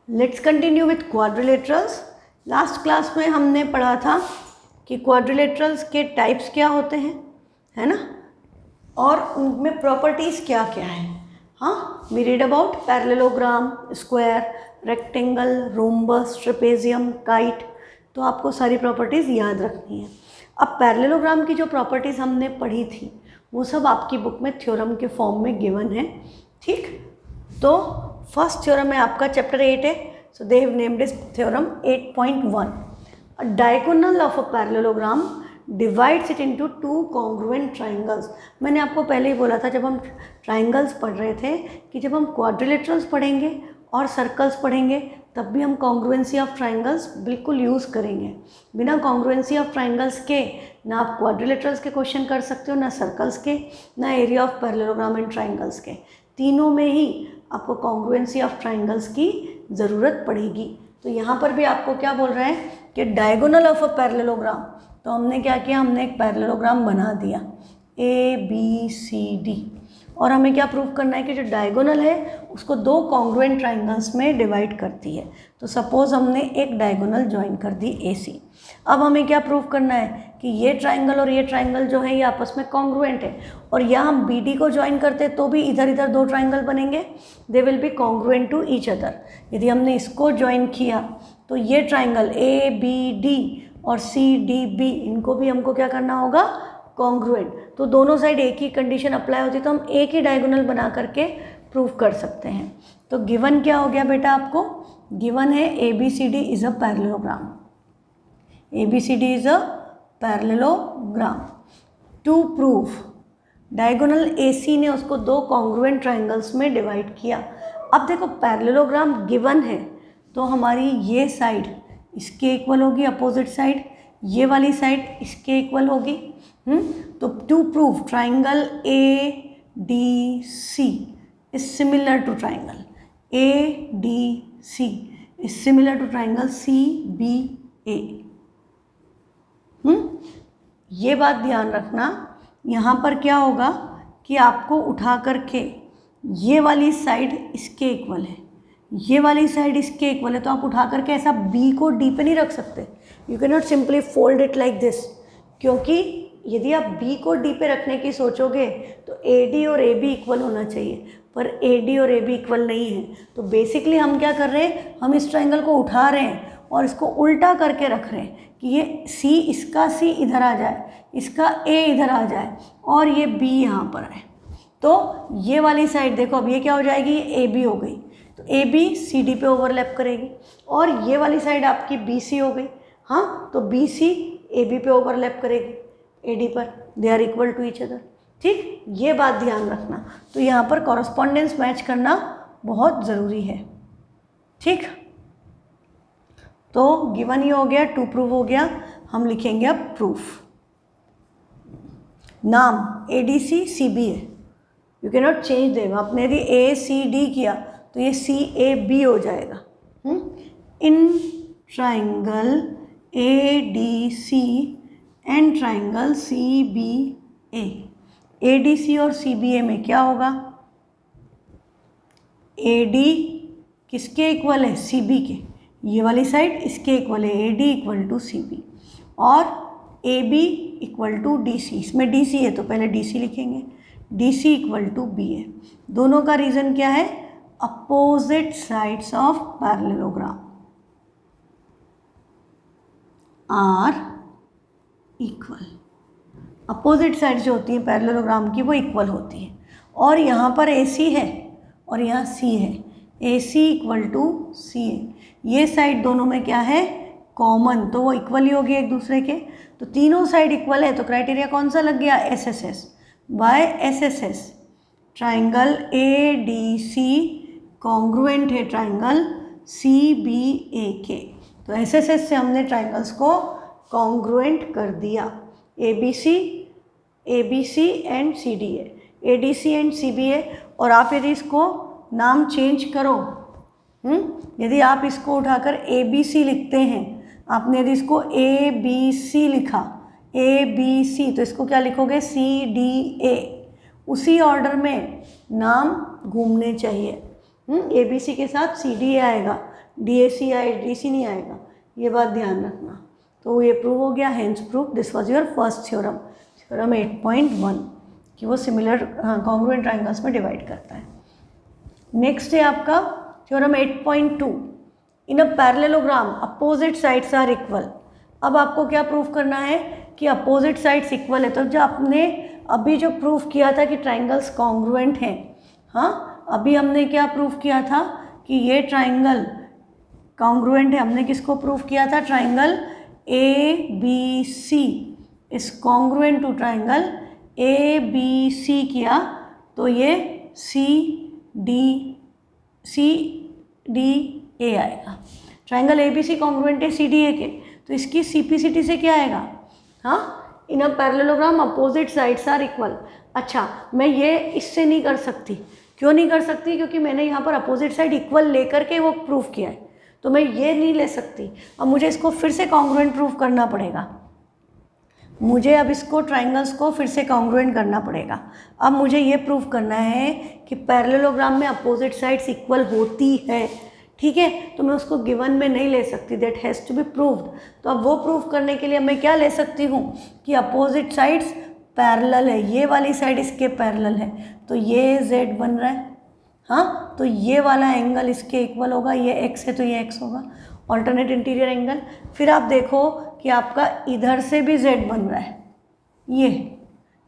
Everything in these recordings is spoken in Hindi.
Let's continue with quadrilaterals. Last class में हमने पढ़ा था कि क्वाड्रिलेटरल्स के टाइप्स क्या होते हैं, है ना, और उनमें प्रॉपर्टीज़ क्या क्या है। हाँ, we read about parallelogram, square, rectangle, rhombus, trapezium, kite. तो आपको सारी प्रॉपर्टीज़ याद रखनी है। अब पैरेललोग्राम की जो प्रॉपर्टीज़ हमने पढ़ी थी वो सब आपकी बुक में थ्योरम के फॉर्म में गिवन है। ठीक, तो फर्स्ट थ्योरम है आपका चैप्टर 8 है, so they have named this theorem 8.1। A diagonal of a parallelogram divides it into two congruent triangles. मैंने आपको पहले ही बोला था जब हम ट्राइंगल्स पढ़ रहे थे कि जब हम क्वाड्रिलेटरल्स पढ़ेंगे और सर्कल्स पढ़ेंगे तब भी हम कॉन्ग्रुएंसी ऑफ ट्राइंगल्स बिल्कुल यूज़ करेंगे। बिना कॉन्ग्रुएंसी ऑफ ट्राइंगल्स के ना आप क्वाड्रिलेटरल्स के क्वेश्चन कर सकते हो, ना सर्कल्स के, ना area of parallelogram and triangles के। तीनों में ही आपको कॉन्ग्रुएंसी ऑफ ट्राइंगल्स की ज़रूरत पड़ेगी। तो यहाँ पर भी आपको क्या बोल रहे हैं कि डायगोनल ऑफ अ पैरेललोग्राम। तो हमने क्या किया, हमने एक पैरेललोग्राम बना दिया ABCD, और हमें क्या प्रूव करना है कि जो डायगोनल है उसको दो कॉन्ग्रुएंट ट्राइंगल्स में डिवाइड करती है। तो सपोज हमने एक डायगोनल ज्वाइन कर दी AC। अब हमें क्या प्रूव करना है कि ये ट्राइंगल और ये ट्राइंगल जो है ये आपस में कॉन्ग्रुएंट है, और यहाँ हम BD को ज्वाइन करते तो भी इधर इधर दो ट्राइंगल बनेंगे, they will be congruent to each other. यदि हमने इसको ज्वाइन किया तो ये ट्राइंगल ABD और CDB, इनको भी हमको क्या करना होगा, कॉन्ग्रुएंट। तो दोनों साइड एक ही कंडीशन अप्लाई होती है तो हम एक ही डायगोनल बना करके प्रूव कर सकते हैं। तो गिवन क्या हो गया बेटा, आपको गिवन है ABCD is a parallelogram. ABCD is a parallelogram. To prove, diagonal AC ने उसको दो कॉन्ग्रुएंट ट्राइंगल्स में डिवाइड किया। अब देखो पैरेललोग्राम गिवन है तो हमारी ये साइड इसके इक्वल होगी, अपोजिट साइड, ये वाली साइड इसके इक्वल होगी। तो to prove triangle ADC is similar to triangle ADC is similar to triangle CBA। ये बात ध्यान रखना, यहाँ पर क्या होगा कि आपको उठा करके ये वाली साइड इसके इक्वल है, ये वाली साइड इसके इक्वल है, तो आप उठा करके ऐसा B को D पे नहीं रख सकते। You can not simply fold it like this, क्योंकि यदि आप B को D पे रखने की सोचोगे तो AD और AB इक्वल होना चाहिए, पर AD और AB इक्वल नहीं है। तो बेसिकली हम क्या कर रहे हैं, हम इस ट्राइंगल को उठा रहे हैं और इसको उल्टा करके रख रहे हैं कि ये C, इसका C इधर आ जाए, इसका A इधर आ जाए और ये B यहाँ पर है। तो ये वाली साइड देखो, अब ये क्या हो जाएगी, ये AB हो गई, तो AB CD पे ओवरलैप करेगी, और ये वाली साइड आपकी BC हो गई। हाँ, तो BC AB पे ओवरलैप करेगी AD पर, they are equal to each other. ठीक, ये बात ध्यान रखना। तो यहाँ पर कॉरस्पॉन्डेंस मैच करना बहुत ज़रूरी है। ठीक, तो गिवन ही हो गया, टू प्रूव हो गया। हम लिखेंगे अब प्रूफ। नाम ADC CBA, you can not change them. आपने यदि ACD किया तो ये CAB हो जाएगा। In triangle ADC and triangle CBA, ADC और CBA में क्या होगा, AD किसके इक्वल है, CB के, ये वाली साइड इसके इक्वल है, AD इक्वल टू CB, और AB इक्वल टू DC। इसमें DC है तो पहले DC लिखेंगे, DC इक्वल टू BA। दोनों का रीज़न क्या है, opposite sides of parallelogram are equal. Opposite side जो होती है पैरेललोग्राम की वो इक्वल होती है, और यहाँ पर AC है और यहाँ C है, AC इक्वल टू CA। ये साइड दोनों में क्या है, कॉमन, तो वो इक्वल ही होगी एक दूसरे के। तो तीनों साइड इक्वल है तो क्राइटेरिया कौन सा लग गया, SSS। By SSS triangle ADC congruent है ट्राइंगल CBA के। तो SSS से हमने ट्राइंगल्स को कॉन्ग्रुएंट कर दिया, ABC and CDA, ADC and CBA। और आप यदि इसको नाम चेंज करो, यदि आप इसको उठाकर ABC लिखते हैं, आपने यदि इसको ABC लिखा, ABC, तो इसको क्या लिखोगे, CDA। उसी ऑर्डर में नाम घूमने चाहिए। ABC के साथ CDA आएगा, DAC या DC नहीं आएगा, ये बात ध्यान रखना। तो ये प्रूव हो गया, hence prove this was your first theorem, theorem 8.1 कि वो सिमिलर कॉन्ग्रुएंट ट्राइंगल्स में डिवाइड करता है। नेक्स्ट है आपका theorem 8.2, in a parallelogram opposite sides are equal. अब आपको क्या प्रूव करना है कि अपोजिट साइड्स इक्वल है। तो जो आपने अभी जो प्रूफ किया था कि ट्राइंगल्स कॉन्ग्रुएंट हैं, हाँ अभी हमने क्या प्रूफ किया था कि ये ट्राइंगल कॉन्ग्रुएंट है। हमने किसको प्रूफ किया था? Triangle ABC is congruent to triangle ABC किया तो ये CDA आएगा। ट्राइंगल ABC कॉन्ग्रुएंट है CDA के, तो इसकी CPCT से क्या आएगा? हाँ, in a parallelogram opposite sides are equal. अच्छा, मैं ये इससे नहीं कर सकती। क्यों नहीं कर सकती? क्योंकि मैंने यहाँ पर अपोजिट साइड इक्वल लेकर के वो प्रूफ किया है, तो मैं ये नहीं ले सकती। अब मुझे इसको फिर से कॉन्ग्रुएंट प्रूफ करना पड़ेगा। मुझे अब इसको ट्राइंगल्स को फिर से कॉन्ग्रुएंट करना पड़ेगा। अब मुझे ये प्रूफ करना है कि पैरेललोग्राम में अपोजिट साइड्स इक्वल होती है, ठीक है। तो मैं उसको गिवन में नहीं ले सकती, that has to be proved. तो अब वो प्रूफ करने के लिए मैं क्या ले सकती हूँ कि अपोजिट साइड्स पैरेलल है, ये वाली साइड इसके पैरेलल है, तो ये Z बन रहा है, हाँ, तो ये वाला एंगल इसके इक्वल होगा, ये x है तो ये x होगा, ऑल्टरनेट इंटीरियर एंगल। फिर आप देखो कि आपका इधर से भी Z बन रहा है, ये,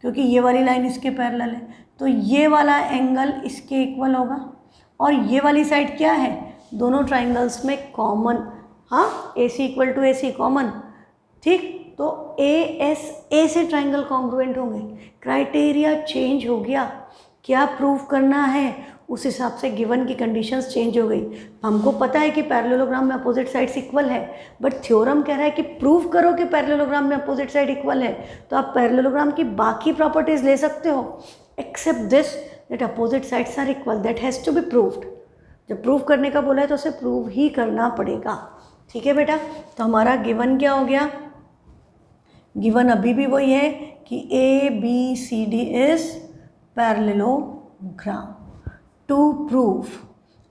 क्योंकि ये वाली लाइन इसके पैरेलल है, तो ये वाला एंगल इसके इक्वल होगा। और ये वाली साइड क्या है? दोनों ट्राइंगल्स में कॉमन, हाँ, AC equal to AC common, ठीक। तो A से ट्राइंगल कॉन्ग्रुएंट होंगे। क्राइटेरिया चेंज हो गया, क्या प्रूफ करना है उस हिसाब से गिवन की कंडीशंस चेंज हो गई। हमको पता है कि पैरेललोग्राम में अपोजिट साइड्स इक्वल है, बट थ्योरम कह रहा है कि प्रूव करो कि पैरेललोग्राम में अपोजिट साइड इक्वल है। तो आप पैरेललोग्राम की बाकी प्रॉपर्टीज ले सकते हो except this, that opposite sides are equal, that has to be proved. जब प्रूव करने का बोला है तो उसे प्रूव ही करना पड़ेगा, ठीक है बेटा। तो हमारा गिवन क्या हो गया? गिवन अभी भी वही है कि ABCD is parallelogram. To prove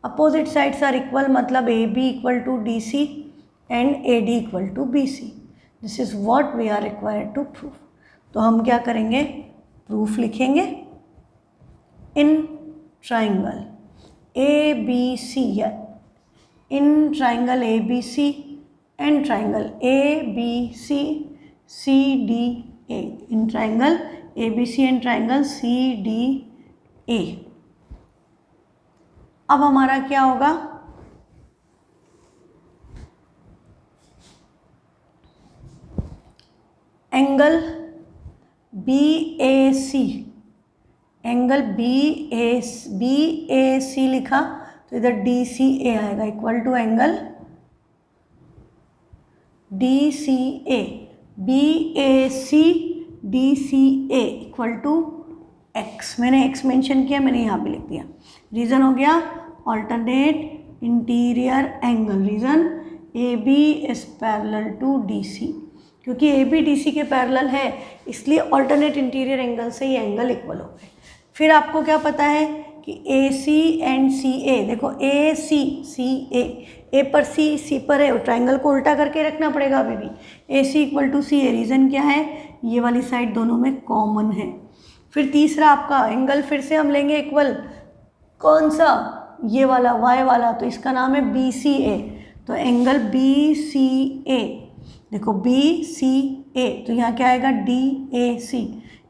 opposite sides are equal मतलब AB equal to DC and AD equal to BC, this is what we are required to prove. तो हम क्या करेंगे? प्रूफ लिखेंगे in triangle ABC, in triangle ABC and triangle ABCCDA, in triangle ABC and triangle CDA। अब हमारा क्या होगा? एंगल BAC, एंगल BAC लिखा तो इधर DCA आएगा equal to angle DCA, BAC DCA equal to X। मैंने X मेंशन किया, मैंने यहाँ पे लिख दिया। रीज़न हो गया alternate interior angle, reason AB is parallel to DC, क्योंकि AB DC के पैरेलल है इसलिए ऑल्टरनेट इंटीरियर एंगल से ये एंगल इक्वल हो गए। फिर आपको क्या पता है कि AC एंड CA, देखो AC CA, A पर C पर है, ट्राइंगल को उल्टा करके रखना पड़ेगा अभी भी। AC equal to CA, reason क्या है? ये वाली साइड दोनों में कॉमन है। फिर तीसरा आपका एंगल फिर से हम लेंगे इक्वल, कौन सा? ये वाला Y वाला, तो इसका नाम है BCA। तो एंगल BCA, देखो BCA, तो यहाँ क्या आएगा? DAC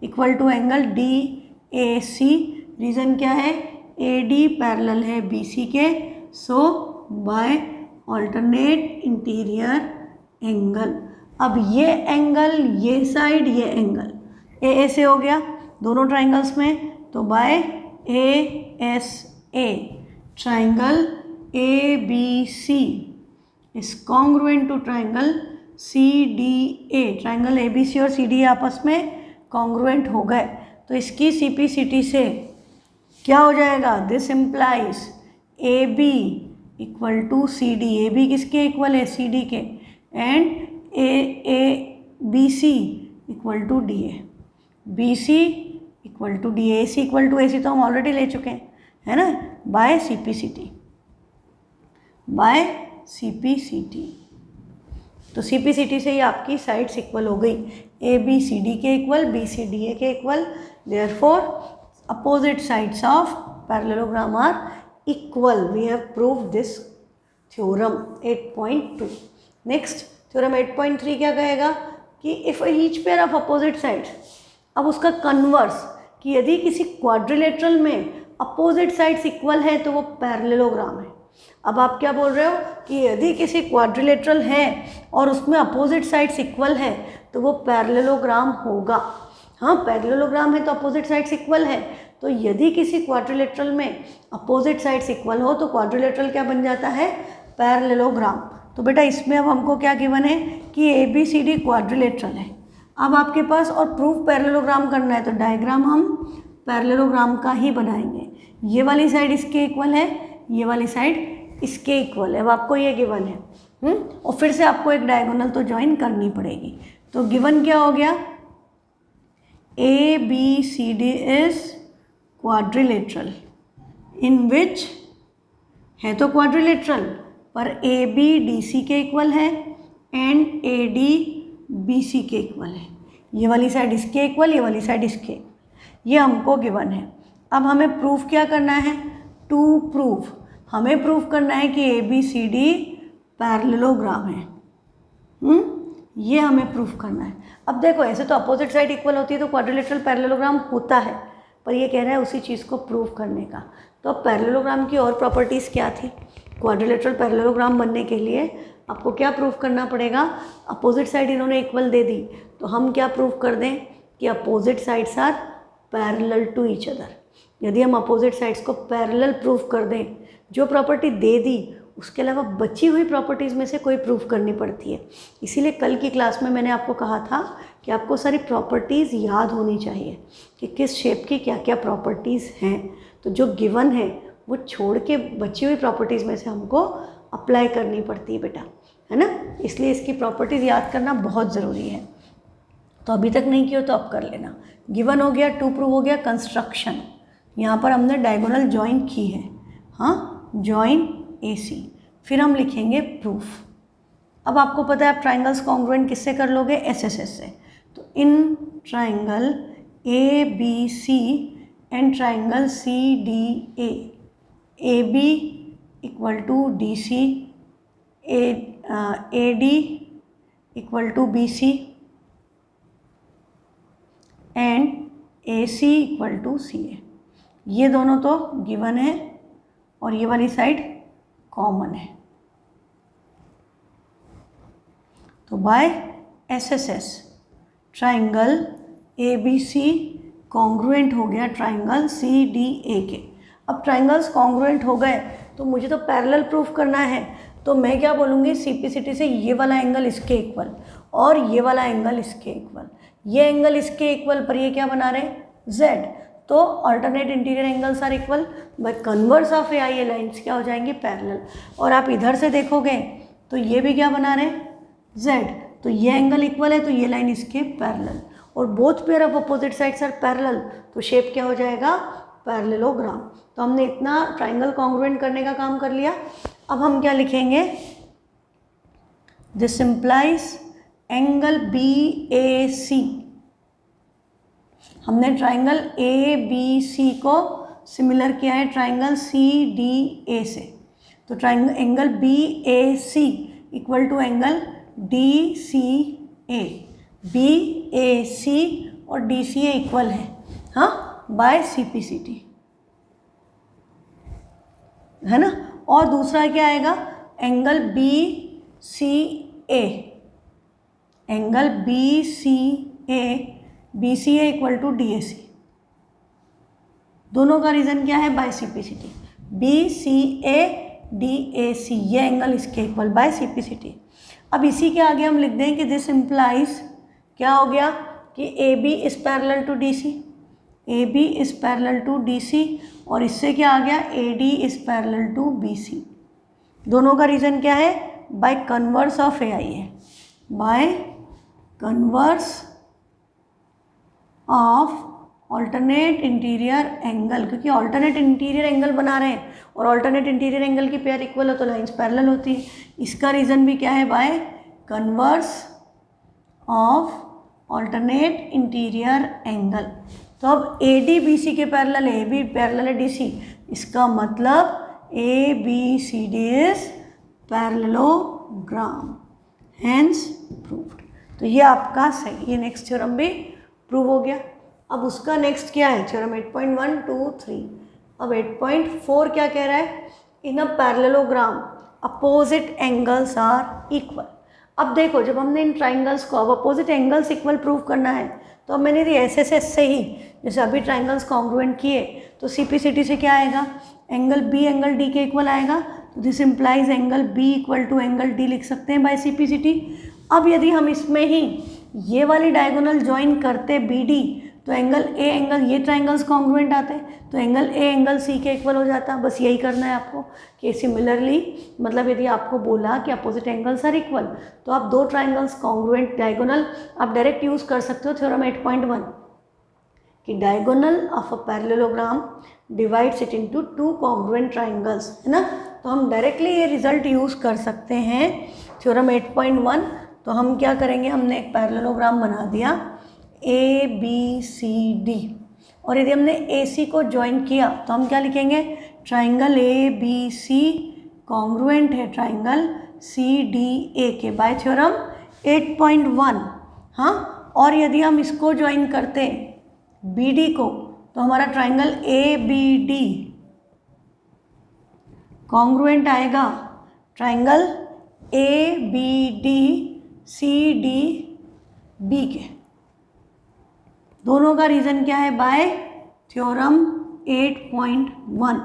equal to angle DAC, reason क्या है? AD पैरेलल है BC के, so by alternate interior angle. अब ये एंगल, ये साइड, ये एंगल AA से हो गया दोनों ट्राइंगल्स में, तो by ASA triangle ABC is congruent to triangle CDA। Triangle ABC और CDA आपस में कॉन्ग्रुएंट हो गए, तो इसकी CPCT से क्या हो जाएगा? This implies AB equal to CD, AB किसके इक्वल है? CD के, and ABC equal to DA, BC equal to DA, AC equal to AC तो हम ऑलरेडी ले चुके हैं, है ना, बाय CPCT, बाय CPCT। तो CPCT से ही आपकी साइड्स इक्वल हो गई, ABCD के इक्वल, BCDA के equal, therefore opposite sides of parallelogram are equal. We have proved this theorem 8.2। Next theorem 8.3 क्या कहेगा कि if each pair of opposite sides, अब उसका कन्वर्स कि यदि किसी क्वाड्रिलेटरल में अपोजिट साइड्स इक्वल है तो वो पैरेललोग्राम है। अब आप क्या बोल रहे हो कि यदि किसी क्वाड्रिलेटरल है और उसमें अपोजिट साइड्स इक्वल है तो वो पैरेललोग्राम होगा। हाँ, पैरेललोग्राम है तो अपोजिट साइड्स इक्वल है, तो यदि किसी क्वाड्रिलेटरल में अपोजिट साइड्स इक्वल हो तो क्वाड्रिलेटरल क्या बन जाता है, पैरेललोग्राम। तो बेटा इसमें अब हमको क्या गिवन है कि ABCD क्वाड्रिलेटरल है। अब आपके पास और प्रूफ पैरेललोग्राम करना है तो डायग्राम हम पैरेललोग्राम का ही बनाएंगे। ये वाली साइड इसके इक्वल है, ये वाली साइड इसके इक्वल है। अब आपको ये गिवन है और फिर से आपको एक डायगोनल तो ज्वाइन करनी पड़ेगी। तो गिवन क्या हो गया, ABCD इज क्वाड्रिलेटरल इन विच, है तो क्वाड्रिलेटरल पर AB DC के इक्वल है एंड AD BC के इक्वल है। ये वाली साइड इसके इक्वल, ये वाली साइड इसके, ये हमको गिवन है। अब हमें प्रूफ क्या करना है, टू प्रूफ, हमें प्रूफ करना है कि ABCD पैरेललोग्राम है। ये हमें प्रूफ करना है। अब देखो ऐसे तो अपोजिट साइड इक्वल होती है तो क्वाड्रिलेटरल पैरेललोग्राम होता है, पर ये कह रहा है उसी चीज़ को प्रूफ करने का। तो अब पैरेललोग्राम की और प्रॉपर्टीज़ क्या थी, क्वाड्रिलेटरल पैरेललोग्राम बनने के लिए आपको क्या प्रूफ करना पड़ेगा, अपोजिट साइड इन्होंने इक्वल दे दी तो हम क्या प्रूफ कर दें कि opposite sides are parallel to each other. यदि हम अपोजिट साइड्स को पैरेलल प्रूफ कर दें, जो प्रॉपर्टी दे दी उसके अलावा बची हुई प्रॉपर्टीज़ में से कोई प्रूफ करनी पड़ती है। इसीलिए कल की क्लास में मैंने आपको कहा था कि आपको सारी प्रॉपर्टीज़ याद होनी चाहिए कि किस शेप की क्या क्या प्रॉपर्टीज़ हैं। तो जो गिवन है वो छोड़ के बची हुई प्रॉपर्टीज़ में से हमको अप्लाई करनी पड़ती है बेटा, है ना। इसलिए इसकी प्रॉपर्टीज़ याद करना बहुत ज़रूरी है। तो अभी तक नहीं किया तो अब कर लेना। गिवन हो गया, टू प्रूव हो गया, कंस्ट्रक्शन, यहाँ पर हमने डायगोनल जॉइन की है, हाँ, जॉइन AC। फिर हम लिखेंगे प्रूफ। अब आपको पता है आप ट्राइंगल्स कॉन्ग्रुएंट किससे कर लोगे, SSS से। तो in triangle ABC and triangle CDA, AB equal to DC, AD equal to BC and AC equal to CA। ये दोनों तो गिवन है और ये वाली साइड कॉमन है। तो by SSS triangle ABC congruent हो गया ट्राइंगल CDA के। अब ट्राइंगल्स कॉन्ग्रुएंट हो गए तो मुझे तो पैरेलल प्रूफ करना है, तो मैं क्या बोलूँगी, CPCT से ये वाला एंगल इसके इक्वल और ये वाला एंगल इसके इक्वल, ये एंगल इसके इक्वल पर ये क्या बना रहे, Z। तो alternate interior angles are equal, by converse of AI ये लाइन्स क्या हो जाएंगी, पैरेलल। और आप इधर से देखोगे तो ये भी क्या बना रहे, Z। तो ये एंगल इक्वल है तो ये लाइन इसके पैरेलल, और both pair of opposite sides are parallel, तो शेप क्या हो जाएगा, पैरेललोग्राम। तो हमने इतना ट्राइंगल कॉन्ग्रुएंट करने का काम कर लिया। अब हम क्या लिखेंगे, दिस इम्प्लाइज एंगल BAC। हमने ट्राइंगल ABC को सिमिलर किया है ट्राइंगल CDA से, तो triangle angle BAC equal to angle DCA। BAC और DCA इक्वल है, हाँ, बाय CPCT, है ना। और दूसरा क्या आएगा, angle BCA, angle BCA equal to DAC। दोनों का रीज़न क्या है, बाय CPCT। BCA DAC ये एंगल इसके इक्वल बाय CPCT। अब इसी के आगे हम लिख दें कि दिस इम्प्लाइज क्या हो गया कि AB is parallel to DC, AB is parallel to DC, और इससे क्या आ गया, AD is parallel to BC। दोनों का रीज़न क्या है, बाय कन्वर्स ऑफ AI है, by converse of alternate interior angle, क्योंकि ऑल्टरनेट इंटीरियर एंगल बना रहे हैं और ऑल्टरनेट इंटीरियर एंगल की पेयर इक्वल हो तो लाइंस पैरेलल होती है। इसका रीज़न भी क्या है, by converse of alternate interior angle. तो अब ए डी बी सी के पैरेलल है, ए बी पैरेलल है डी सी, इसका मतलब A B C D is parallelogram, hence proved. तो ये आपका सही, ये नेक्स्ट थ्योरम भी प्रूव हो गया। अब उसका नेक्स्ट क्या है, थ्योरम 8.1, 2, 3। अब 8.4 क्या कह रहा है, in a parallelogram opposite angles are equal. अब देखो, जब हमने इन ट्राइंगल्स को अब अपोजिट एंगल्स इक्वल प्रूव करना है, तो अब मैंने यदि एस से ही जैसे अभी ट्राइंगल्स कॉन्ग्रुएंट किए, तो CPCT से क्या आएगा, एंगल बी एंगल डी के इक्वल आएगा। तो this implies angle B equal to angle D लिख सकते हैं बाय CPCT। अब यदि हम इसमें ही ये वाली डायगोनल ज्वाइन करते BD, तो एंगल ए एंगल, ये ट्राइंगल्स कॉन्ग्रुएंट आते, तो एंगल ए एंगल सी के इक्वल हो जाता। बस यही करना है आपको कि सिमिलरली, मतलब यदि आपको बोला कि अपोजिट एंगल्स आर इक्वल, तो आप दो ट्राइंगल्स कॉन्ग्रुएंट डायगोनल आप डायरेक्ट यूज़ कर सकते हो थ्योरम 8.1 कि diagonal of a parallelogram divides it into two congruent triangles, है ना। तो हम डायरेक्टली ये रिजल्ट यूज़ कर सकते हैं थ्योरम 8.1। तो हम क्या करेंगे, हमने एक पैरेललोग्राम बना दिया ABCD, और यदि हमने AC को ज्वाइन किया तो हम क्या लिखेंगे, ट्राइंगल ABC कॉन्ग्रुएंट है ट्राइंगल CDA के बाय थ्योरम 8.1। हाँ, और यदि हम इसको ज्वाइन करते BD को, तो हमारा ट्राइंगल ABD कॉन्ग्रुएंट आएगा ट्राइंगल ABDCDB के। दोनों का रीज़न क्या है, बाय थ्योरम 8.1।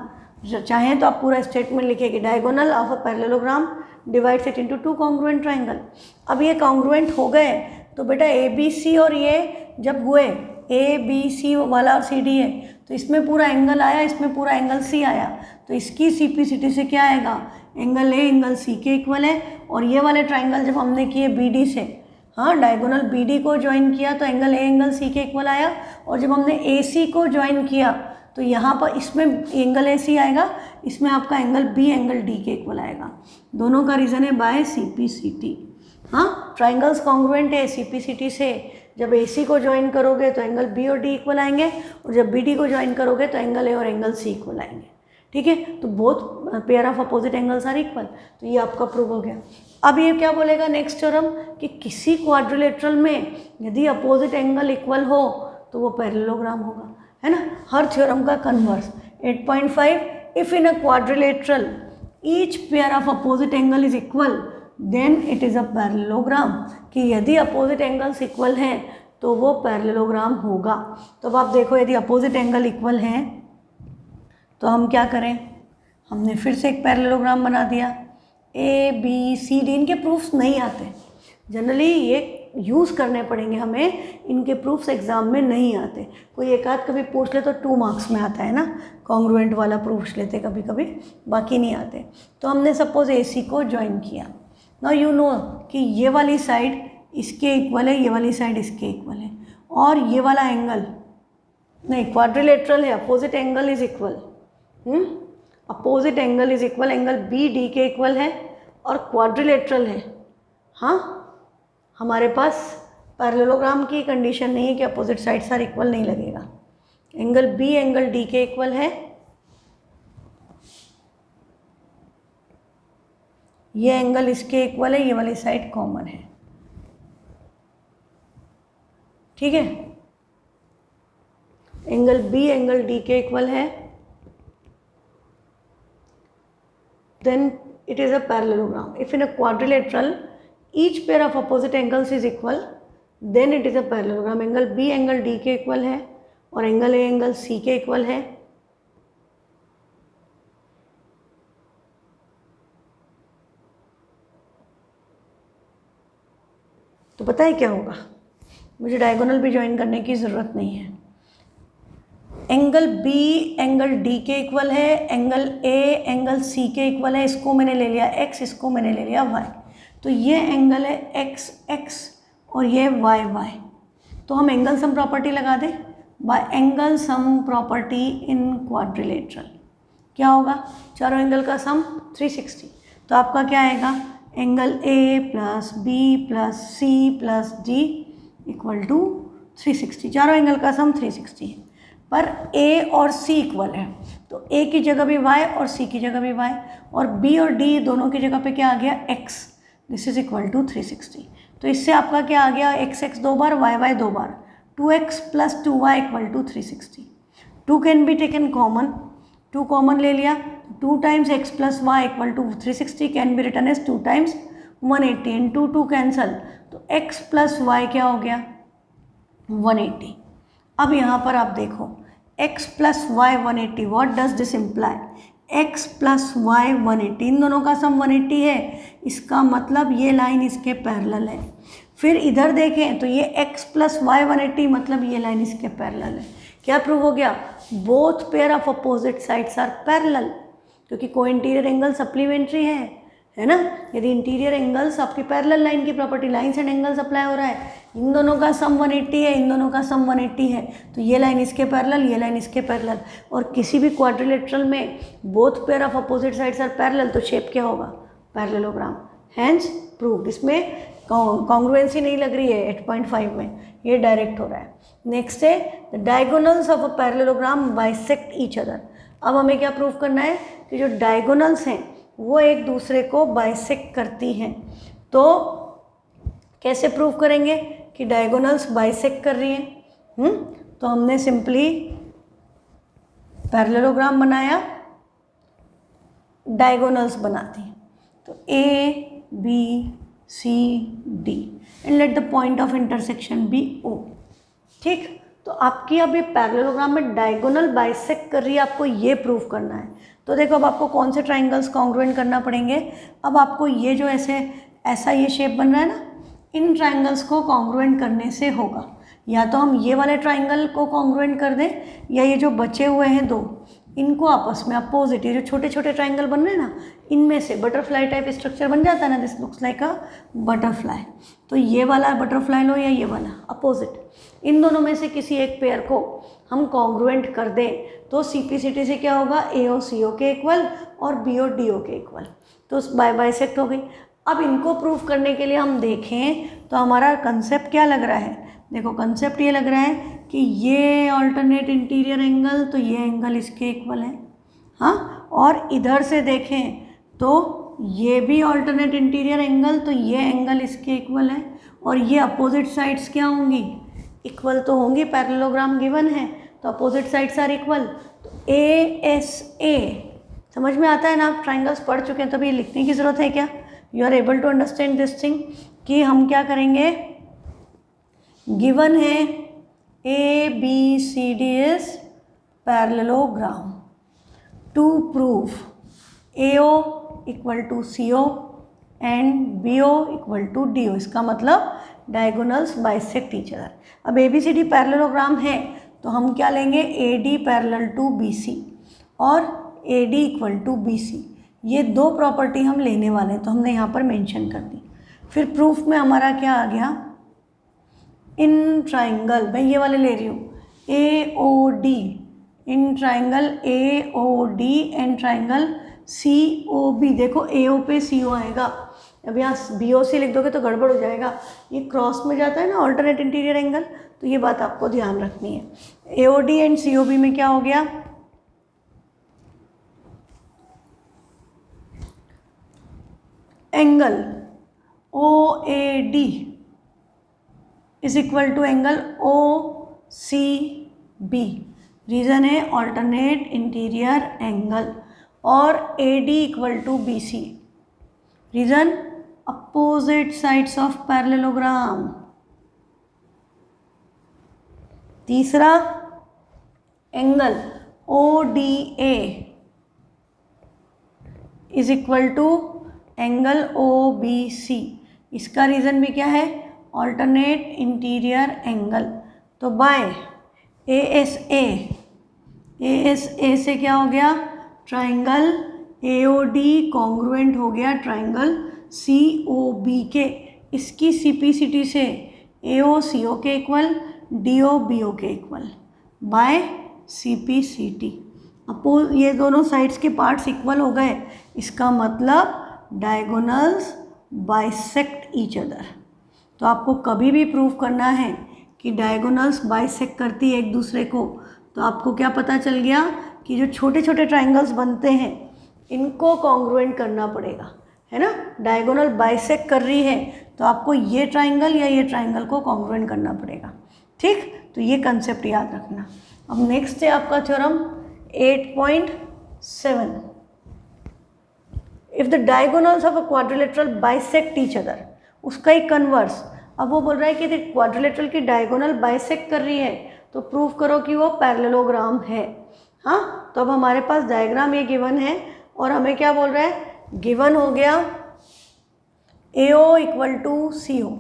चाहे तो आप पूरा स्टेटमेंट लिखिए कि diagonal of a parallelogram divides it into two congruent triangle. अब ये कॉन्ग्रुएंट हो गए, तो बेटा ABC और ये जब हुए, ABC वाला और CD है, तो इसमें पूरा एंगल आया, इसमें पूरा एंगल C आया, तो इसकी CPCT से क्या आएगा, एंगल A एंगल C के इक्वल है। और ये वाले ट्राइंगल जब हमने किए BD से, हाँ, डायगोनल BD को ज्वाइन किया तो एंगल A एंगल C के इक्वल आया, और जब हमने AC को ज्वाइन किया तो यहाँ पर इसमें एंगल AC आएगा, इसमें आपका एंगल B एंगल D के इक्वल आएगा। दोनों का रीज़न है बाय CPCT। हाँ, ट्राइंगल्स कॉन्ग्रुएंट है, CPCT से जब AC को ज्वाइन करोगे तो एंगल B और D इक्वल आएंगे, और जब BD को ज्वाइन करोगे तो एंगल A और एंगल C इक्वल आएंगे। ठीक है, तो both pair of opposite angles are equal. तो ये आपका प्रूव हो गया। अब ये क्या बोलेगा नेक्स्ट थ्योरम कि किसी क्वाड्रिलेटरल में यदि अपोजिट एंगल इक्वल हो तो वो पैरेललोग्राम होगा, है ना। हर थ्योरम का converse. 8.5 if in a quadrilateral each pair of opposite angle is equal then it is a parallelogram, कि यदि अपोजिट एंगल्स इक्वल हैं तो वो पैरेललोग्राम होगा। तो अब आप देखो, यदि अपोजिट एंगल इक्वल हैं तो हम क्या करें, हमने फिर से एक पैरेललोग्राम बना दिया ABCD। इनके प्रूफ्स नहीं आते जनरली, ये यूज़ करने पड़ेंगे हमें, इनके प्रूफ्स एग्ज़ाम में नहीं आते। कोई एक आध कभी पूछ ले तो 2 मार्क्स में आता है ना, कॉन्ग्रुएंट वाला पूछ लेते कभी कभी, बाकी नहीं आते। तो हमने सपोज AC को ज्वाइन किया। नाउ यू नो कि ये वाली साइड इसके इक्वल है, ये वाली साइड इसके इक्वल है, और ये वाला एंगल नहीं, क्वाड्रिलेटरल है, opposite angle is equal, opposite angle is equal, angle BD के इक्वल है और क्वाड्रिलेटरल है। हाँ, हमारे पास पैरेललोग्राम की कंडीशन नहीं है कि अपोजिट साइड्स आर इक्वल, नहीं लगेगा। एंगल B एंगल D के इक्वल है, ये एंगल इसके इक्वल है, ये वाली साइड कॉमन है। ठीक है, एंगल B एंगल D के इक्वल है, then it is a parallelogram. If in a quadrilateral each pair of opposite angles is equal, then it is a parallelogram. Angle B angle D के इक्वल है और एंगल A एंगल C के इक्वल है। तो पता है क्या होगा, मुझे डायगोनल भी ज्वाइन करने की ज़रूरत नहीं है। एंगल B एंगल D के इक्वल है, एंगल A एंगल C के इक्वल है। इसको मैंने ले लिया x, इसको मैंने ले लिया y, तो ये एंगल है x x और ये y y। तो हम एंगल सम प्रॉपर्टी लगा दें, bye angle sum property in quadrilateral. क्या होगा, चारों एंगल का सम 360, तो आपका क्या आएगा, angle A plus B plus C plus D equal to 360। चारों एंगल का सम 360 है, पर ए और सी इक्वल है, तो ए की जगह भी वाई और सी की जगह भी वाई, और बी और डी दोनों की जगह पे क्या आ गया, X. This is equal to 360। तो इससे आपका क्या आ गया, एक्स एक्स 2 बार, वाई वाई 2 बार, 2x plus 2y equal to 360। 2 can be taken common, 2 common ले लिया, 2 times x plus Y equal to 360 can be written as 2 times 180 and 2 2 cancel, तो x प्लस वाई क्या हो गया, 180। अब यहाँ पर आप देखो x plus Y 180, what does this imply, x plus Y 180, इन दोनों का सम 180 है, इसका मतलब ये लाइन इसके पैरेलल है। फिर इधर देखें तो ये x प्लस वाई 180, मतलब ये लाइन इसके पैरेलल है। क्या प्रूव हो गया, both pair of opposite sides are parallel, क्योंकि को इंटीरियर एंगल सप्लीमेंट्री है ना। यदि इंटीरियर एंगल्स आपकी पैरेलल लाइन की property, lines and angles apply हो रहा है, इन दोनों का सम 180 है, इन दोनों का सम 180 है, तो ये लाइन इसके पैरेलल, ये लाइन इसके पैरेलल, और किसी भी क्वाड्रिलेटरल में both pair of opposite sides are parallel, तो शेप क्या होगा, पैरेललोग्राम, हैंस प्रूव्ड। इसमें कॉन्ग्रुएंसी नहीं लग रही है 8.5 में, ये डायरेक्ट हो रहा है। नेक्स्ट है the diagonals of a parallelogram bisect each other. अब हमें क्या प्रूव करना है कि जो डायगोनल्स हैं वो एक दूसरे को बाइसेक्ट करती हैं। तो कैसे प्रूव करेंगे कि डायगोनल्स बाइसेक्ट कर रही हैं, तो हमने सिंपली पैरेललोग्राम बनाया, डायगोनल्स बनाती हैं, तो A B C D and let the point of intersection be O. ठीक, तो आपकी अब ये पैरेललोग्राम में डायगोनल बाइसेक्ट कर रही है, आपको ये प्रूव करना है। तो देखो अब आपको कौन से ट्राइंगल्स कॉन्ग्रुएंट करना पड़ेंगे। अब आपको ये जो ऐसा ये शेप बन रहा है ना, इन ट्राइंगल्स को कॉन्ग्रुएंट करने से होगा, या तो हम ये वाले ट्राइंगल को कॉन्ग्रुएंट कर दें, या ये जो बचे हुए हैं दो, इनको आपस में अपोजिट, ये जो छोटे छोटे ट्राइंगल बन रहे हैं ना, इनमें से बटरफ्लाई टाइप स्ट्रक्चर बन जाता है ना, this looks like a butterfly. तो ये वाला बटरफ्लाई लो या ये वाला अपोजिट, इन दोनों में से किसी एक पेयर को हम कॉन्ग्रुएंट कर दें, तो CP/CT से क्या होगा, AO CO के इक्वल और BO DO के इक्वल, तो बाइसेक्ट हो गई। अब इनको प्रूफ करने के लिए हम देखें तो हमारा कंसेप्ट क्या लग रहा है, देखो कंसेप्ट ये लग रहा है कि ये ऑल्टरनेट इंटीरियर एंगल, तो ये एंगल इसके इक्वल है, हाँ, और इधर से देखें तो ये भी ऑल्टरनेट इंटीरियर एंगल, तो ये एंगल इसके इक्वल है, और ये अपोजिट साइड्स क्या होंगी, इक्वल तो होंगी, पैरेललोग्राम गिवन है, तो अपोजिट साइड्स आर इक्वल। तो ASA समझ में आता है ना, आप ट्राइंगल्स पढ़ चुके हैं, तब ये लिखने की ज़रूरत है क्या, you are able to understand this thing, कि हम क्या करेंगे, गिवन है ABCD is parallelogram, to prove AO equal to CO and BO equal to DO, इसका मतलब डायगोनल्स बाइसेक्ट ईच अदर। अब ABCD पैरेललोग्राम है तो हम क्या लेंगे, AD पैरेलल टू BC और AD इक्वल टू BC, ये दो प्रॉपर्टी हम लेने वाले हैं, तो हमने यहाँ पर मेंशन कर दी। फिर प्रूफ में हमारा क्या आ गया, इन ट्राइंगल, मैं ये वाले ले रही हूँ, AOD, in triangle AOD and triangle COB, देखो AO पे CO आएगा, अब यहाँ BOC लिख दोगे तो गड़बड़ हो जाएगा, ये क्रॉस में जाता है ना ऑल्टरनेट इंटीरियर एंगल, तो ये बात आपको ध्यान रखनी है। AOD एंड COB में क्या हो गया, angle OAD is equal to angle OCB, reason है ऑल्टरनेट इंटीरियर एंगल, और AD equal to BC, reason opposite sides of parallelogram. तीसरा angle ODA is equal to angle OBC, इसका रीज़न भी क्या है, ऑल्टरनेट इंटीरियर एंगल। तो बाय ASA से क्या हो गया, ट्राइंगल AOD कॉन्ग्रुएंट हो गया ट्राइंगल COB के, इसकी CP/CT से AO CO के इक्वल, DO BO के इक्वल, बाय CPCT। अपोज ये दोनों साइड्स के पार्ट्स इक्वल हो गए, इसका मतलब डायगोनल्स बाइसेक्ट ईच अदर। तो आपको कभी भी प्रूव करना है कि डायगोनल्स बाइसेक्ट करती है एक दूसरे को, तो आपको क्या पता चल गया कि जो छोटे छोटे ट्राइंगल्स बनते हैं इनको कॉन्ग्रुएंट करना पड़ेगा, है ना। डायगोनल बाइसेक्ट कर रही है तो आपको ये ट्राइंगल या ये ट्राइंगल को कॉन्ग्रुएंट करना पड़ेगा, ठीक। तो ये कंसेप्ट याद रखना। अब नेक्स्ट है आपका theorem 8.7, if the diagonals of a quadrilateral bisect each other, उसका ही कन्वर्स। अब वो बोल रहा है कि क्वाड्रिलेटरल की डायगोनल बाइसेक्ट कर रही है तो प्रूव करो कि वो पैरेललोग्राम है। हाँ, तो अब हमारे पास डायग्राम ये गिवन है और हमें क्या बोल रहा है, गिवन हो गया AO equal to CO,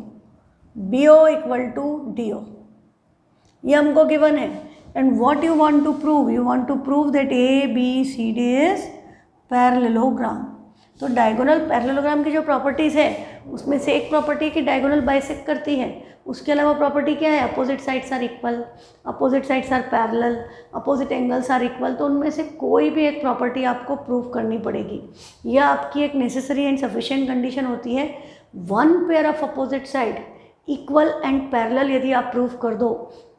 BO equal to DO, ये हमको गिवन है। And what you want to prove, you want to prove that ABCD is parallelogram. तो डायगोनल पैरेललोग्राम की जो प्रॉपर्टीज़ है उसमें से एक प्रॉपर्टी की डायगोनल बाइसेक्ट करती है, उसके अलावा प्रॉपर्टी क्या है, opposite sides are equal, opposite sides are parallel, opposite angles are equal. तो उनमें से कोई भी एक प्रॉपर्टी आपको प्रूव करनी पड़ेगी। यह आपकी एक नेसेसरी एंड सफिशिएंट कंडीशन होती है। One pair of opposite side equal and parallel यदि आप प्रूव कर दो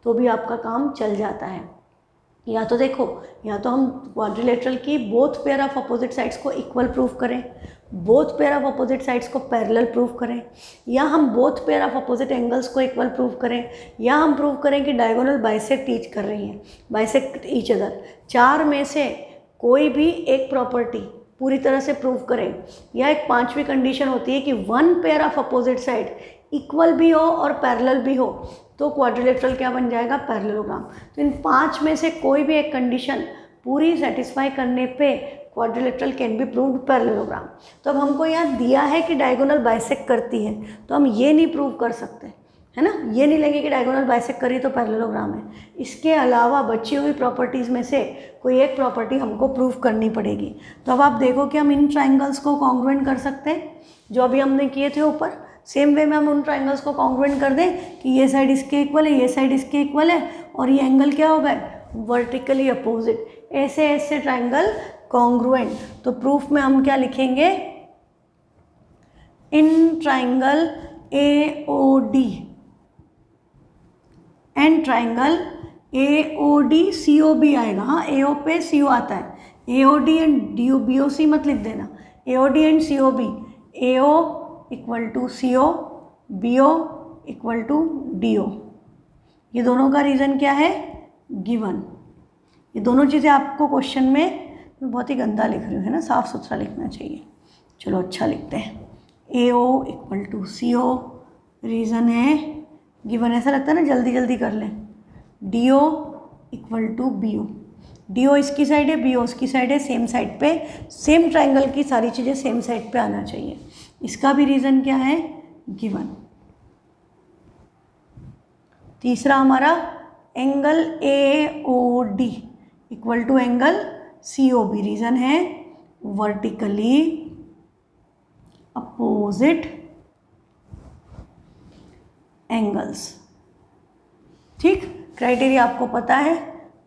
तो भी आपका काम चल जाता है। या तो देखो, या तो हम क्वाड्रिलेटरल की both pair of opposite sides को इक्वल प्रूव करें, both pair of opposite sides को पैरेलल प्रूव करें, या हम both pair of opposite angles को इक्वल प्रूव करें, या हम प्रूव करें कि डायगोनल बाइसेक्ट ईच कर रही हैं, बाइसेक्ट ईच अदर। चार में से कोई भी एक प्रॉपर्टी पूरी तरह से प्रूव करें, या एक पांचवी कंडीशन होती है कि one pair of opposite side equal भी हो और पैरेलल भी हो, तो क्वाड्रिलेटरल क्या बन जाएगा, पैरेललोग्राम। तो इन पांच में से कोई भी एक कंडीशन पूरी सेटिस्फाई करने पे quadrilateral can be proved parallelogram. तो अब हमको यहाँ दिया है कि डायगोनल बाइसेक्ट करती है, तो हम ये नहीं प्रूव कर सकते, है ना, ये नहीं लेंगे कि डायगोनल बाइसेक्ट करी तो पैरेललोग्राम है। इसके अलावा बची हुई प्रॉपर्टीज़ में से कोई एक प्रॉपर्टी हमको प्रूव करनी पड़ेगी। तो अब आप देखो कि हम इन ट्राइंगल्स को कॉन्ग्रुएंट कर सकते हैं जो अभी हमने किए थे ऊपर। सेम वे में हम उन ट्राइंगल्स को कॉन्ग्रुएंट कर दें कि ये साइड इसके इक्वल है, ये साइड इसके इक्वल है, और ये एंगल क्या हो गए, वर्टिकली अपोजिट। ऐसे ऐसे ट्राइंगल कॉन्ग्रुएंट। तो प्रूफ में हम क्या लिखेंगे, in triangle AOD and triangle AOD COB आएगा। हाँ, AO पे CO आता है, AOD एंड BOC मत लिख देना, AOD and COB, AO equal to CO, BO equal to DO। ये दोनों का रीज़न क्या है, गिवन। ये दोनों चीज़ें आपको क्वेश्चन में, मैं बहुत ही गंदा लिख रही हूँ, है ना, साफ़ सुथरा लिखना चाहिए। चलो अच्छा लिखते हैं, AO equal to CO, reason है गिवन, ऐसा लगता है ना जल्दी जल्दी कर लें। DO equal to BO, DO इसकी साइड है, BO उसकी साइड है, सेम साइड पे, सेम ट्राइंगल की सारी चीज़ें सेम साइड पे आना चाहिए। इसका भी रीज़न क्या है, गिवन। तीसरा हमारा angle AOD equal to angle COB, reason है वर्टिकली अपोजिट एंगल्स। ठीक, क्राइटेरिया आपको पता है,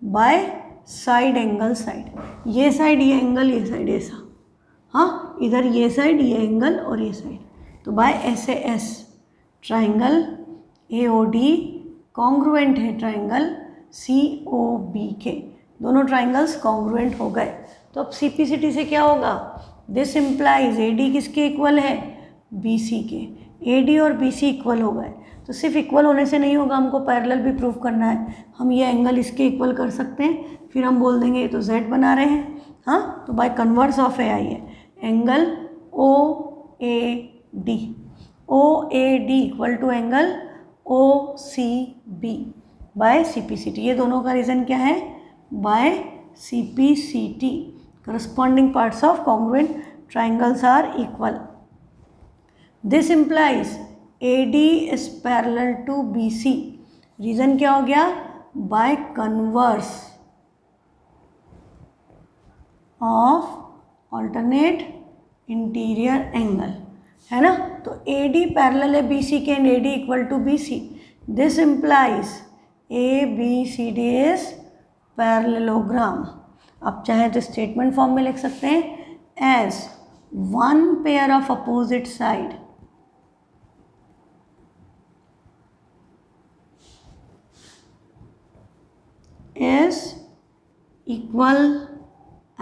बाय साइड एंगल साइड, ये साइड ये एंगल, ये साइड ऐसा, हाँ, इधर ये साइड ये एंगल और ये साइड, तो by SAS triangle AOD congruent है ट्राइंगल COB के, दोनों ट्राइंगल्स कॉन्ग्रुएंट हो गए। तो अब CPCT से क्या होगा, दिस इम्प्लाइज AD किसके इक्वल है, BC के, AD और BC इक्वल हो गए। तो सिर्फ इक्वल होने से नहीं होगा, हमको पैरेलल भी प्रूव करना है। हम ये एंगल इसके इक्वल कर सकते हैं, फिर हम बोल देंगे ये तो Z बना रहे हैं, हाँ, तो बाय कन्वर्स ऑफ AI है angle OAD equal to angle OCB by CPCT। ये दोनों का रीज़न क्या है, by CPCT, corresponding parts of congruent triangles are equal. This implies AD is parallel to BC, reason क्या हो गया, by converse of alternate interior angle, है ना। तो AD पैरेलल है BC के and AD equal to BC, this implies ABCD is parallelogram, आप चाहें तो स्टेटमेंट फॉर्म में लिख सकते हैं, as one pair of opposite side is equal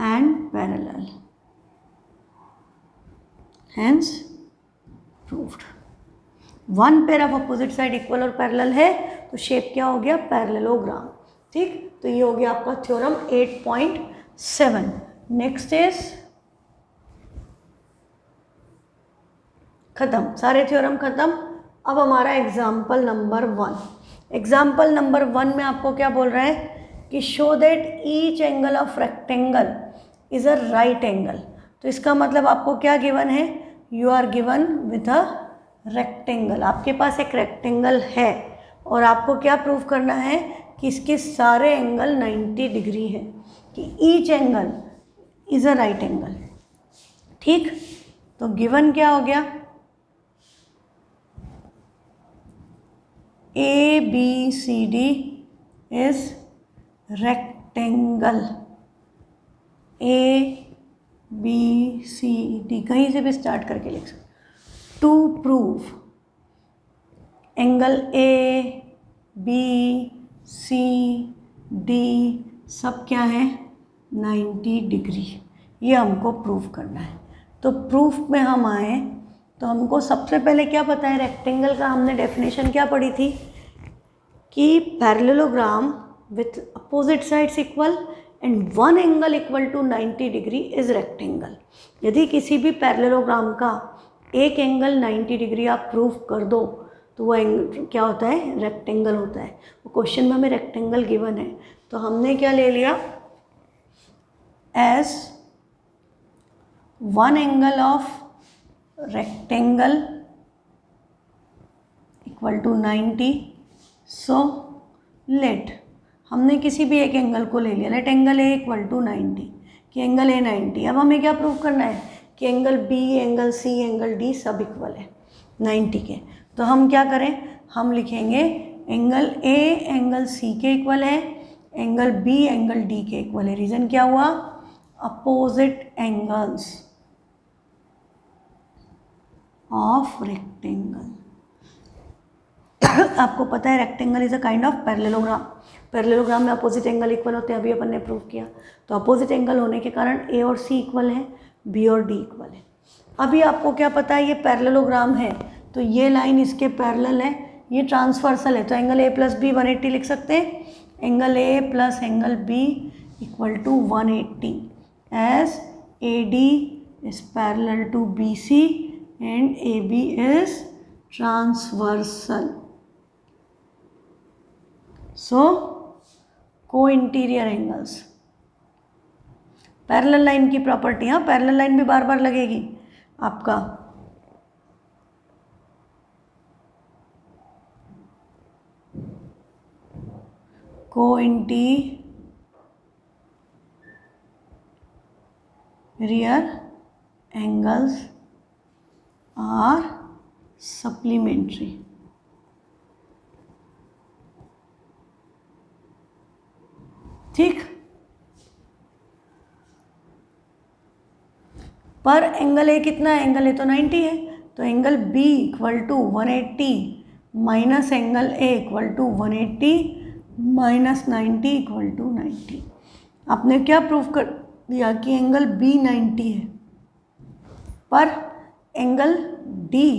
and parallel, hence proved। One pair of opposite side equal और पैरेलल है तो शेप क्या हो गया, पैरेललोग्राम। ठीक, तो ये हो गया आपका थ्योरम 8.7। नेक्स्ट इज खत्म, सारे थ्योरम खत्म। अब हमारा एग्जाम्पल नंबर 1। एग्जाम्पल नंबर 1 में आपको क्या बोल रहा है कि show that each angle of rectangle is a right angle. तो इसका मतलब आपको क्या गिवन है, you are given with a rectangle. आपके पास एक रेक्टेंगल है और आपको क्या प्रूव करना है कि इसके सारे एंगल 90 डिग्री है, कि each angle is a right angle. ठीक, तो गिवन क्या हो गया, ABCD is rectangle, ABCD कहीं से भी स्टार्ट करके लिख सकते। टू प्रूव एंगल ABCD सब क्या है, 90 डिग्री, ये हमको प्रूव करना है। तो प्रूफ में हम आए तो हमको सबसे पहले क्या पता है, रेक्टेंगल का हमने डेफिनेशन क्या पढ़ी थी कि parallelogram with opposite sides equal and one angle equal to 90 degree is rectangle. यदि किसी भी पैरेललोग्राम का एक एंगल 90 डिग्री आप प्रूव कर दो तो वो एंगल क्या होता है, रेक्टेंगल होता है। वो क्वेश्चन में हमें रेक्टेंगल गिवन है तो हमने क्या ले लिया, as one angle of rectangle equal to 90। So let, हमने किसी भी एक एंगल को ले लिया, let angle A equal to 90, कि एंगल ए 90। अब हमें क्या प्रूव करना है कि angle B, angle C, angle D सब इक्वल है 90 के। तो हम क्या करें, हम लिखेंगे एंगल ए एंगल सी के इक्वल है, एंगल बी एंगल डी के इक्वल है। रीज़न क्या हुआ, अपोजिट एंगल्स ऑफ रेक्टेंगल। आपको पता है rectangle is a kind of parallelogram. Parallelogram में अपोजिट एंगल इक्वल होते हैं, अभी अपन ने प्रूव किया। तो अपोजिट एंगल होने के कारण ए और सी इक्वल है, बी और डी इक्वल है। अभी आपको क्या पता है, ये पैरेललोग्राम है तो ये लाइन इसके पैरेलल है, ये ट्रांसवर्सल है, तो एंगल ए प्लस बी 180 लिख सकते हैं। Angle A plus angle B equal to 180 as A D is parallel to B C and AB is transversal. So co-interior angles, parallel line की प्रॉपर्टी, हाँ पैरेलल लाइन भी बार बार लगेगी आपका। co-interior angles are supplementary. ठीक, पर एंगल ए कितना है, एंगल ए तो 90 है, तो angle B equal to 180 minus angle A equal to 180 minus 90 equal to 90। आपने क्या प्रूव कर दिया कि एंगल बी 90 है, पर angle D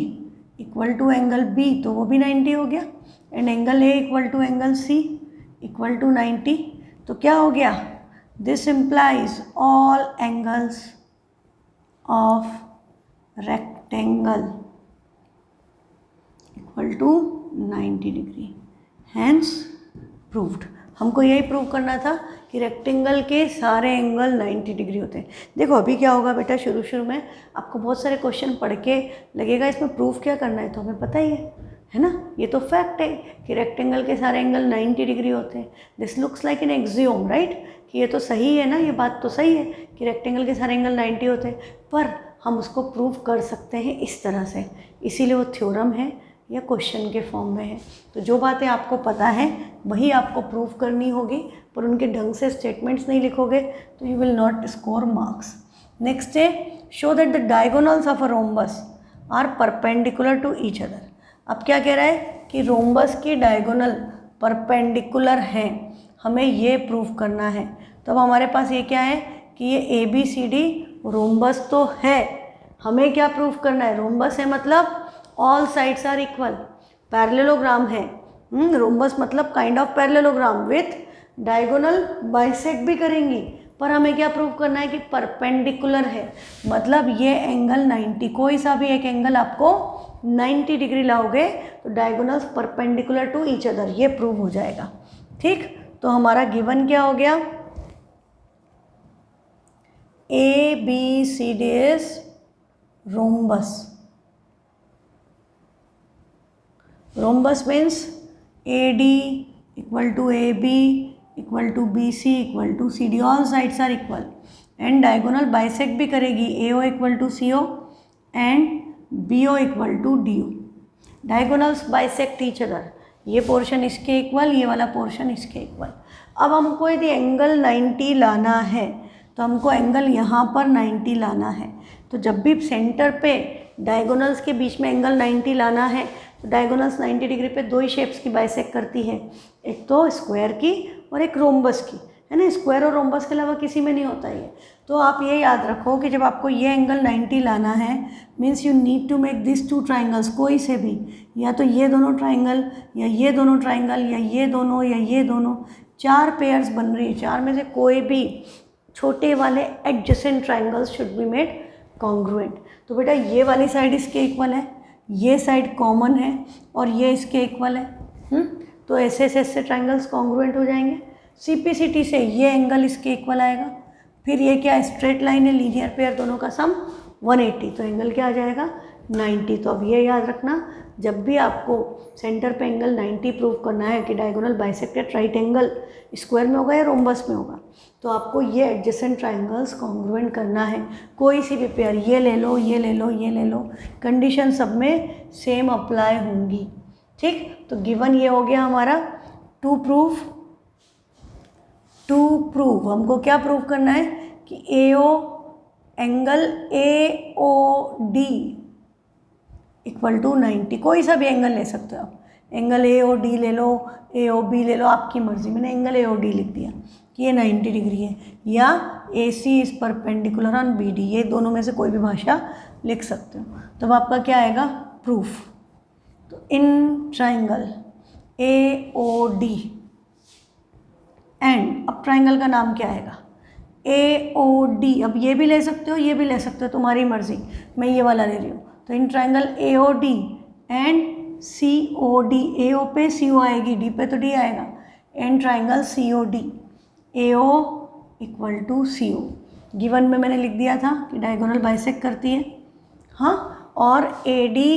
equal to angle B तो वो भी 90 हो गया, and angle A equal to angle C equal to 90। तो क्या हो गया, this implies all angles of rectangle equal to 90 degree, hence proved. हमको यही प्रूव करना था कि रेक्टेंगल के सारे एंगल 90 डिग्री होते हैं। देखो अभी क्या होगा बेटा, शुरू में आपको बहुत सारे क्वेश्चन पढ़ के लगेगा इसमें प्रूफ क्या करना है, तो हमें पता ही है ना, ये तो फैक्ट है कि रेक्टेंगल के सारे एंगल 90 डिग्री होते हैं। This looks like an axiom, right, कि ये तो सही है ना, ये बात तो सही है कि रेक्टेंगल के सारे एंगल 90 होते हैं, पर हम उसको प्रूव कर सकते हैं इस तरह से, इसीलिए वो थ्योरम है। या क्वेश्चन के फॉर्म में है। तो जो बातें आपको पता है वही आपको प्रूव करनी होगी, पर उनके ढंग से स्टेटमेंट्स नहीं लिखोगे तो you will not score marks. Next है show that the diagonals of a rhombus are perpendicular to each other. अब क्या कह रहा है कि रोम्बस की डायगोनल परपेंडिकुलर हैं, हमें ये प्रूव करना है। तो अब हमारे पास ये क्या है कि ये A B C D rhombus तो है, हमें क्या प्रूव करना है, रोम्बस है मतलब all sides are equal, parallelogram है। रोम्बस मतलब kind of parallelogram with diagonal bisect भी करेंगी, पर हमें क्या प्रूव करना है कि परपेंडिकुलर है, मतलब ये एंगल 90, कोई सा भी एक एंगल आपको 90 डिग्री लाओगे तो diagonals perpendicular to each other, ये प्रूव हो जाएगा। ठीक, तो हमारा गिवन क्या हो गया, A B C D is rhombus. Rhombus means A D equal to A B equal to B C equal to C D, all sides are equal and diagonal bisect भी करेगी, A O equal to C O and B O equal to D O. Diagonals bisect each other, ये पोर्शन इसके इक्वल, ये वाला पोर्शन इसके इक्वल। अब हमको यदि एंगल 90 लाना है तो हमको एंगल यहाँ पर 90 लाना है। तो जब भी सेंटर पे डायगोनल्स के बीच में एंगल 90 लाना है तो डायगोनल्स 90 डिग्री पे दो ही शेप्स की बाइसेक्ट करती है, एक तो स्क्वायर की और एक रोम्बस की, है ना। स्क्वायर और रोम्बस के अलावा किसी में नहीं होता ये। तो आप ये याद रखो कि जब आपको ये एंगल 90 लाना है means you need to make this two triangles, कोई से भी, या तो ये दोनों ट्राइंगल या ये दोनों ट्राइंगल या ये दोनों या ये दोनों, 4 पेयर्स बन रही है, 4 में से कोई भी छोटे वाले adjacent triangles should be made congruent. तो बेटा ये वाली साइड इसके इक्वल है, ये साइड कॉमन है और ये इसके इक्वल है। तो ऐसे ऐसे ट्राइंगल्स कॉन्ग्रुएंट हो जाएंगे। सीपीसीटी से ये एंगल इसके इक्वल आएगा, फिर ये क्या स्ट्रेट लाइन है, लीनियर पेयर, दोनों का सम 180, तो एंगल क्या आ जाएगा 90। तो अब ये याद रखना, जब भी आपको सेंटर पे एंगल 90 प्रूव करना है कि diagonal bisected right angle square में होगा या रोम्बस में होगा, तो आपको ये एडजेसेंट ट्राइंगल्स कॉन्ग्रुएंट करना है। कोई सी भी पेयर, ये ले लो, ये ले लो, ये ले लो, कंडीशन सब में सेम अप्लाई होंगी। ठीक, तो गिवन ये हो गया हमारा टू प्रूव हमको क्या प्रूव करना है कि AO angle A O D equal to 90, कोई सा भी एंगल ले सकते हो आप, एंगल ए ओ डी ले लो, ए ओ बी ले लो, आपकी मर्जी। मैंने एंगल ए ओ डी लिख दिया कि ये 90 डिग्री है, या A C is perpendicular on B D, ये दोनों में से कोई भी भाषा लिख सकते हो। तो आपका क्या आएगा प्रूफ। तो in triangle A O D and, अब ट्राइंगल का नाम क्या आएगा ए ओ डी। अब ये भी ले सकते हो, ये भी ले सकते हो, तुम्हारी मर्जी, मैं ये वाला ले रही हूँ। तो in triangle A O D and C O D, A O पे सी ओ आएगी, डी पे तो डी आएगा, and triangle C O D, A O equal to C O. Given में मैंने लिख दिया था कि डायगोनल बाइसेक्ट करती है, हाँ, और A D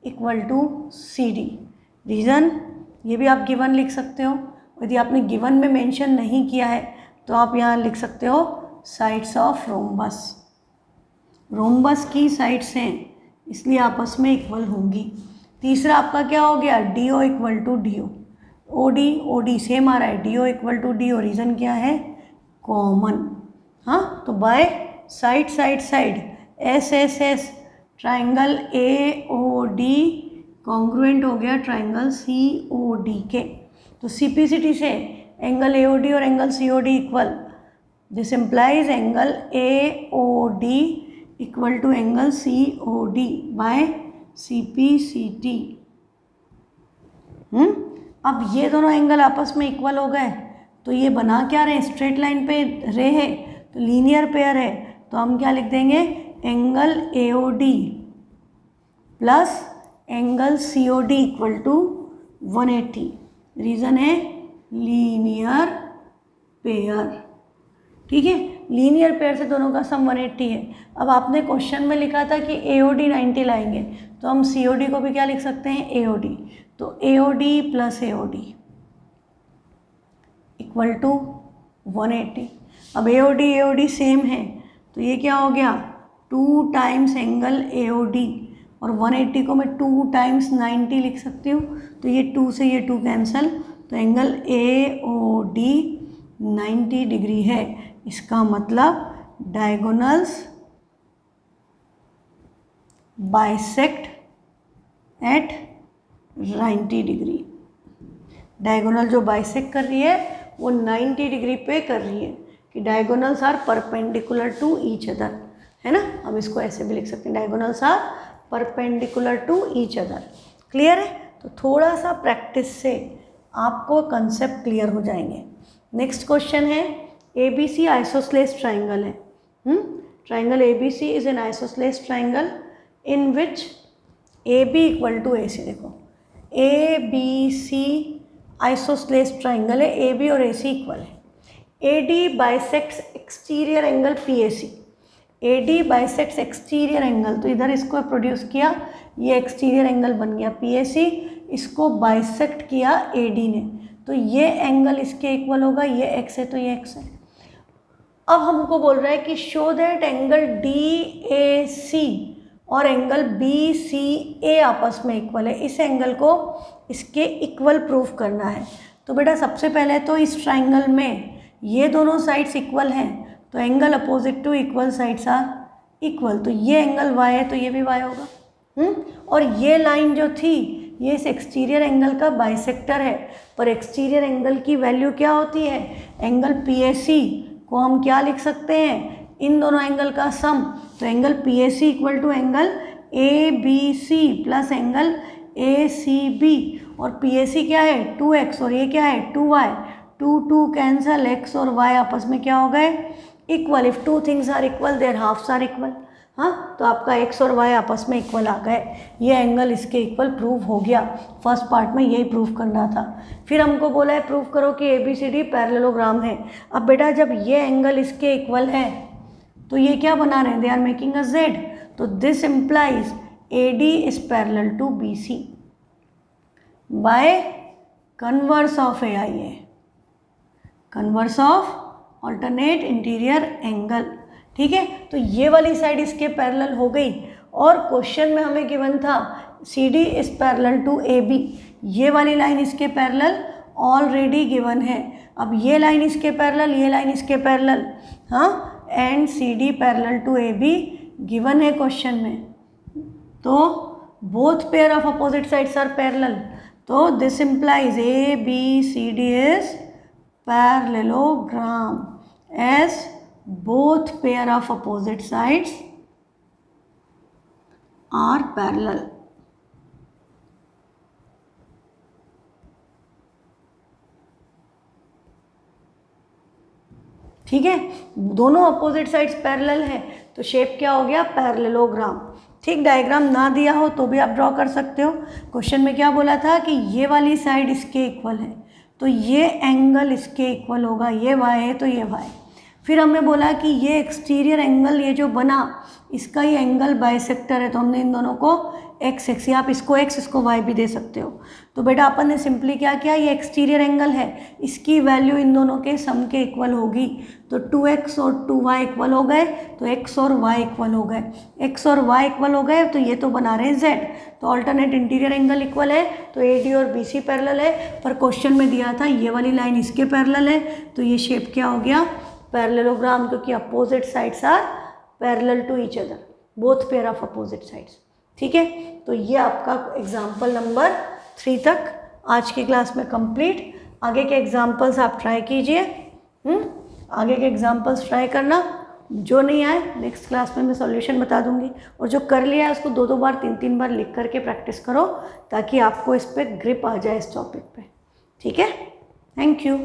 equal to C D. Reason ये भी आप गिवन लिख सकते हो, यदि आपने गिवन में मेंशन नहीं किया है तो आप यहाँ लिख सकते हो साइड्स ऑफ रोम्बस। रोम्बस की साइड्स हैं इसलिए आपस में इक्वल होंगी। तीसरा आपका क्या हो गया D O equal to D O D same आ रहा है, D O equal to D O, reason क्या है कॉमन। हाँ, तो by side side side S S S triangle A O D congruent हो गया ट्राइंगल सी ओ डी के। तो सीपीसीटी से एंगल ए ओ डी और angle C O D equal, this implies angle A O D equal to angle C O D by C P C T. अब ये दोनों एंगल आपस में इक्वल हो गए तो ये बना क्या रहे, स्ट्रेट लाइन पे रहे है, तो लीनियर पेयर है, तो हम क्या लिख देंगे angle A O D plus angle C O D equal to 180। Reason है लीनियर पेयर। ठीक है, लीनियर पेयर से दोनों का सम 180 है। अब आपने क्वेश्चन में लिखा था कि ए ओ डी 90 लाएंगे, तो हम सी ओ डी को भी क्या लिख सकते हैं ए ओ डी। तो A O D plus A O D equal to 180। अब ए ओ डी सेम है तो ये क्या हो गया 2 times angle A O D, और 180 को मैं 2 टाइम्स 90 लिख सकती हूँ, तो ये 2 से ये 2 कैंसिल, तो एंगल AOD 90 डिग्री है। इसका मतलब diagonals bisect at 90 degree. Diagonal जो बाइसेक्ट कर रही है वो 90 डिग्री पे कर रही है, कि diagonals are perpendicular to each other, है ना। हम इसको ऐसे भी लिख सकते हैं, diagonals are perpendicular to each other. Clear है। तो थोड़ा सा प्रैक्टिस से आपको कंसेप्ट क्लियर हो जाएंगे। नेक्स्ट क्वेश्चन है, ABC आइसोस्लेस ट्राइंगल है। Triangle ABC is an isosceles triangle in which AB equal to AC। देखो ABC आइसोस्लेस ट्राइंगल है, AB और AC इक्वल है। AD bisects exterior angle PAC। AD bisects exterior angle, तो इधर इसको प्रोड्यूस किया, ये एक्सटीरियर एंगल बन गया PAC, इसको बाइसेक्ट किया AD ने, तो ये एंगल इसके इक्वल होगा, ये x है तो ये x है। अब हमको बोल रहा है कि शो दैट एंगल DAC और एंगल BCA आपस में इक्वल है। इस एंगल को इसके इक्वल प्रूफ करना है। तो बेटा सबसे पहले तो इस ट्राइंगल में ये दोनों साइड्स इक्वल हैं, तो angle opposite to equal sides are equal, तो ये एंगल y है तो ये भी y होगा। और ये लाइन जो थी ये इस एक्सटीरियर एंगल का बाइसेक्टर है, पर एक्सटीरियर एंगल की वैल्यू क्या होती है, एंगल PAC को हम क्या लिख सकते हैं, इन दोनों एंगल का सम। तो angle PAC equal to angle ABC plus angle ACB, और PAC क्या है 2x और ये क्या है 2y, 2 कैंसल, x और y आपस में क्या हो गए equal. If two things are equal their halves are equal. हाँ, तो आपका x और y आपस में इक्वल आ गए, ये एंगल इसके इक्वल प्रूव हो गया। फर्स्ट पार्ट में यही प्रूव करना था। फिर हमको बोला है प्रूव करो कि ABCD पैरेललोग्राम है। अब बेटा जब ये एंगल इसके इक्वल है तो ये क्या बना रहे हैं, they are making a Z, तो this implies AD is parallel to BC by converse of AI है, converse of alternate interior angle. ठीक है, तो ये वाली साइड इसके पैरेलल हो गई, और क्वेश्चन में हमें गिवन था CD is parallel to AB, ये वाली लाइन इसके पैरेलल ऑलरेडी गिवन है। अब ये लाइन इसके पैरेलल, ये लाइन इसके पैरेलल, हाँ, and CD parallel to AB given है क्वेश्चन में, तो both pair of opposite sides are parallel, तो this implies ABCD is parallelogram as both pair of opposite sides are parallel। ठीक है, दोनों अपोजिट साइड्स पैरेलल है, तो शेप क्या हो गया पैरेललोग्राम। ठीक, डायग्राम ना दिया हो तो भी आप ड्रॉ कर सकते हो। क्वेश्चन में क्या बोला था कि ये वाली साइड इसके इक्वल है, तो ये एंगल इसके इक्वल होगा, ये y है तो ये y। फिर हमें बोला कि ये एक्सटीरियर एंगल ये जो बना इसका ये एंगल बाइसेक्टर है, तो हमने इन दोनों को x या आप इसको x इसको y भी दे सकते हो। तो बेटा अपन ने सिंपली क्या किया, ये एक्सटीरियर एंगल है, इसकी वैल्यू इन दोनों के सम के इक्वल होगी, तो 2x और 2y इक्वल हो गए, तो x और y इक्वल हो गए, x और y इक्वल हो गए, तो ये तो बना रहे हैं z, तो ऑल्टरनेट इंटीरियर एंगल इक्वल है, तो AD और BC पैरेलल है। पर क्वेश्चन में दिया था ये वाली लाइन इसके पैरेलल है, तो ये शेप क्या हो गया पैरेललोग्राम, क्योंकि opposite sides are parallel to each other, both pair of opposite sides. ठीक है, तो ये आपका एग्जाम्पल नंबर 3 तक आज की क्लास में कंप्लीट। आगे के एग्जाम्पल्स आप ट्राई कीजिए, आगे के एग्जाम्पल्स ट्राई करना, जो नहीं आए नेक्स्ट क्लास में मैं सॉल्यूशन बता दूंगी, और जो कर लिया है उसको 2-2 बार 3-3 बार लिख करके प्रैक्टिस करो, ताकि आपको इस पर ग्रिप आ जाए इस टॉपिक पे। ठीक है, थैंक यू।